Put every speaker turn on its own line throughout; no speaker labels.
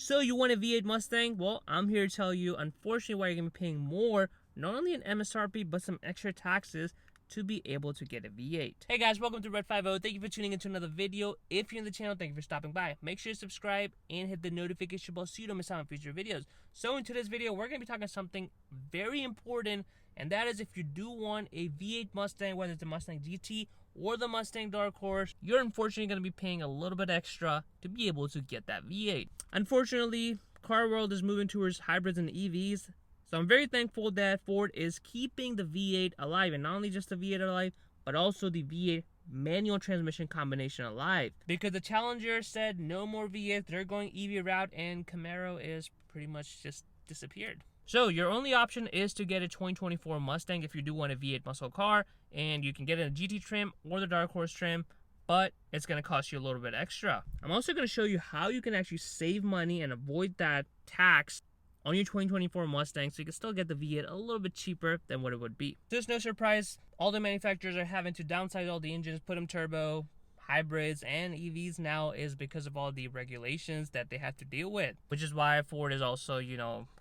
So you want a V8 Mustang? Well, I'm here to tell you, unfortunately, why you're going to be paying more, not only in MSRP, but some extra taxes to be able to get a V8. Hey guys, welcome to Red 50. Thank you for tuning into another video. If you're in the channel, thank you for stopping by. Make sure to subscribe and hit the notification bell so you don't miss out on future videos. So in today's video, we're going to be talking something very important, and that is if you do want a V8 Mustang, whether it's the Mustang GT or the Mustang Dark Horse, you're unfortunately going to be paying a little bit extra to be able to get that V8. Unfortunately, car world is moving towards hybrids and EVs. So I'm very thankful that Ford is keeping the V8 alive, and not only just the V8 alive, but also the V8 manual transmission combination alive. Because the Challenger said no more V8, they're going EV route, and Camaro is pretty much just disappeared. So your only option is to get a 2024 Mustang if you do want a V8 muscle car, and you can get it in a GT trim or the Dark Horse trim, but it's going to cost you a little bit extra. I'm also going to show you how you can actually save money and avoid that tax on your 2024 Mustang, so you can still get the V8 a little bit cheaper than what it would be. So it's no surprise, all the manufacturers are having to downsize all the engines, put them turbo. Hybrids and EVs now is because of all the regulations that they have to deal with, which is why Ford is also,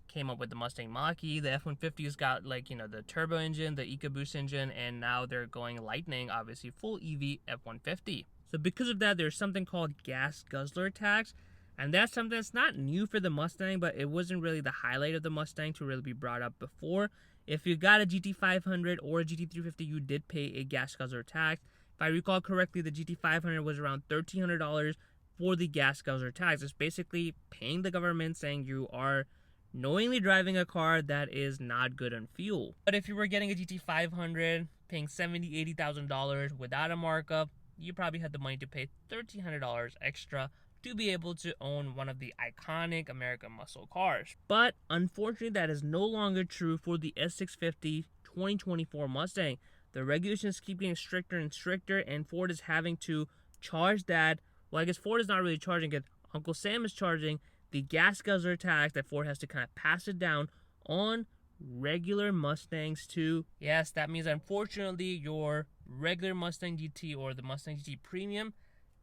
came up with the Mustang Mach-E. The F-150's got the turbo engine, the EcoBoost engine, and now they're going Lightning, obviously full EV F-150. So because of that, there's something called gas guzzler tax. And that's something that's not new for the Mustang, but it wasn't really the highlight of the Mustang to really be brought up before. If you got a GT500 or a GT350, you did pay a gas guzzler tax. If I recall correctly, the GT500 was around $1,300 for the gas guzzler tax. It's basically paying the government, saying you are knowingly driving a car that is not good on fuel. But if you were getting a GT500, paying $70,000, $80,000 without a markup, you probably had the money to pay $1,300 extra to be able to own one of the iconic American muscle cars. But unfortunately, that is no longer true for the S650 2024 Mustang. The regulations keep getting stricter and stricter, and Ford is having to charge that. Well, I guess Ford is not really charging it. Uncle Sam is charging the gas guzzler tax that Ford has to kind of pass it down on regular Mustangs too. Yes, that means unfortunately your regular Mustang GT or the Mustang GT Premium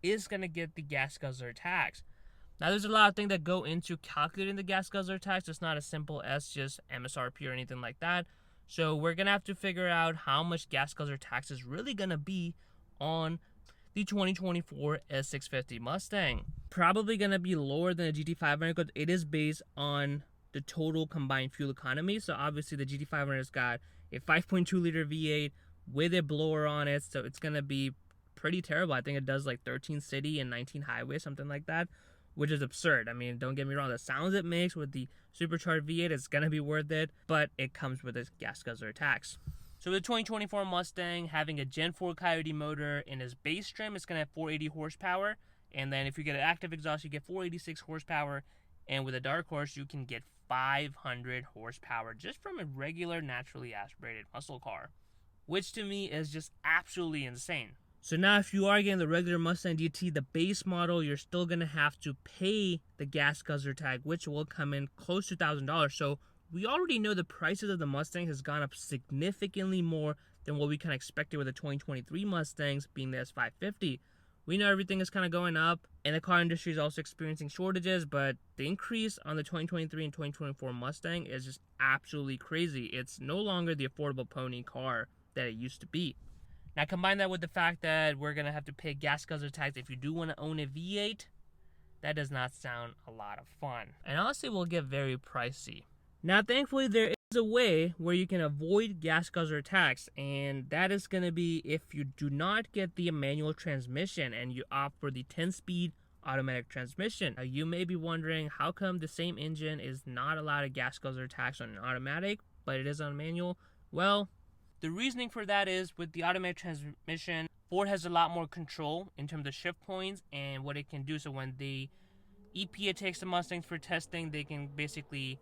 is going to get the gas guzzler tax. Now, there's a lot of things that go into calculating the gas guzzler tax. It's not as simple as just MSRP or anything like that. So we're going to have to figure out how much gas guzzler tax is really going to be on the 2024 S650 Mustang. Probably going to be lower than the GT500 because it is based on the total combined fuel economy. So obviously the GT500 has got a 5.2 liter V8 with a blower on it. So it's going to be pretty terrible. I think it does like 13 city and 19 highway, something like that, which is absurd. I mean, don't get me wrong, the sounds it makes with the supercharged V8 is going to be worth it, but it comes with a gas guzzler tax. So the 2024 Mustang having a Gen 4 Coyote motor in his base trim, it's going to have 480 horsepower, and then if you get an active exhaust, you get 486 horsepower, and with a Dark Horse, you can get 500 horsepower just from a regular naturally aspirated muscle car, which to me is just absolutely insane. So now if you are getting the regular Mustang GT, the base model, you're still going to have to pay the gas guzzler tag, which will come in close to $1,000. So we already know the prices of the Mustang has gone up significantly more than what we kind of expected with the 2023 Mustangs being the S550. We know everything is kind of going up, and the car industry is also experiencing shortages, but the increase on the 2023 and 2024 Mustang is just absolutely crazy. It's no longer the affordable pony car that it used to be. Now combine that with the fact that we're going to have to pay gas guzzler tax if you do want to own a V8. That does not sound a lot of fun. And honestly, will get very pricey. Now thankfully there is a way where you can avoid gas guzzler tax, and that is going to be if you do not get the manual transmission and you opt for the 10-speed automatic transmission. Now you may be wondering, how come the same engine is not allowed a gas guzzler tax on an automatic, but it is on manual? Well, the reasoning for that is with the automatic transmission, Ford has a lot more control in terms of shift points and what it can do. So when the EPA takes the Mustangs for testing,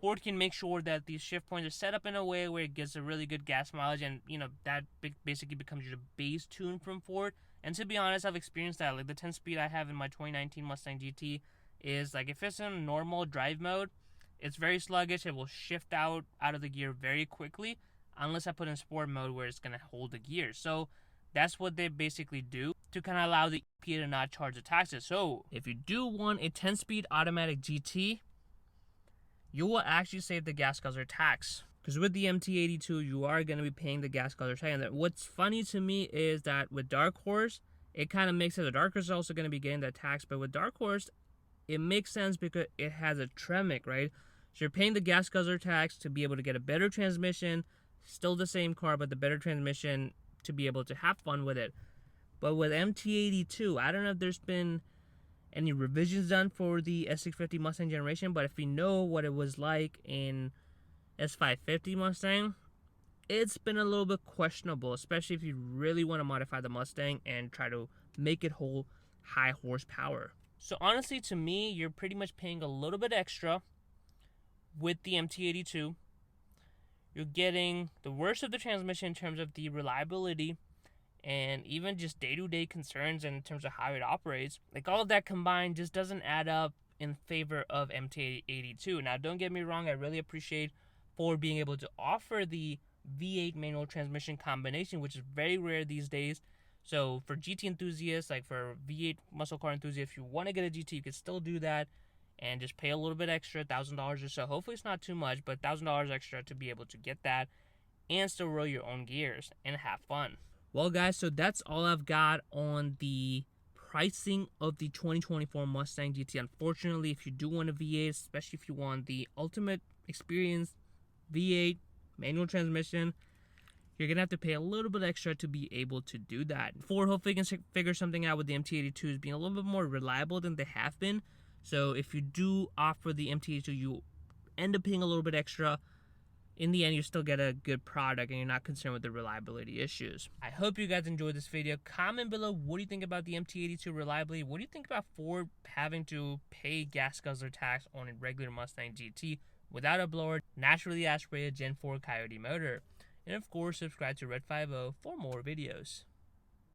Ford can make sure that these shift points are set up in a way where it gets a really good gas mileage, and that basically becomes your base tune from Ford. And to be honest, I've experienced that. Like the 10-speed I have in my 2019 Mustang GT is like, if it's in normal drive mode, it's very sluggish. It will shift out of the gear very quickly, unless I put in sport mode where it's going to hold the gear. So that's what they basically do to kind of allow the EPA to not charge the taxes. So if you do want a 10-speed automatic GT, you will actually save the gas guzzler tax. Because with the MT82, you are going to be paying the gas guzzler tax. And what's funny to me is that with Dark Horse, it kind of makes sense. The Dark Horse is also going to be getting that tax. But with Dark Horse, it makes sense because it has a Tremec, right? So you're paying the gas guzzler tax to be able to get a better transmission. Still the same car, but the better transmission to be able to have fun with it. But with MT82, I don't know if there's been any revisions done for the S650 Mustang generation, but if you know what it was like in S550 Mustang, it's been a little bit questionable, especially if you really want to modify the Mustang and try to make it hold high horsepower. So honestly, to me, you're pretty much paying a little bit extra with the MT82. You're getting the worst of the transmission in terms of the reliability and even just day-to-day concerns in terms of how it operates. Like, all of that combined just doesn't add up in favor of MT82. Now, don't get me wrong, I really appreciate Ford being able to offer the V8 manual transmission combination, which is very rare these days. So for GT enthusiasts, like for V8 muscle car enthusiasts, if you want to get a GT, you can still do that and just pay a little bit extra, $1,000 or so. Hopefully it's not too much, but $1,000 extra to be able to get that and still roll your own gears and have fun. Well, guys, so that's all I've got on the pricing of the 2024 Mustang GT. Unfortunately, if you do want a V8, especially if you want the ultimate experience V8 manual transmission, you're going to have to pay a little bit extra to be able to do that. Ford hopefully can figure something out with the MT82s being a little bit more reliable than they have been. So if you do offer the MT82, you end up paying a little bit extra. In the end, you still get a good product and you're not concerned with the reliability issues. I hope you guys enjoyed this video. Comment below, what do you think about the MT82 reliability? What do you think about Ford having to pay gas guzzler tax on a regular Mustang GT without a blower, naturally aspirated Gen 4 Coyote motor? And of course, subscribe to Red 50 for more videos.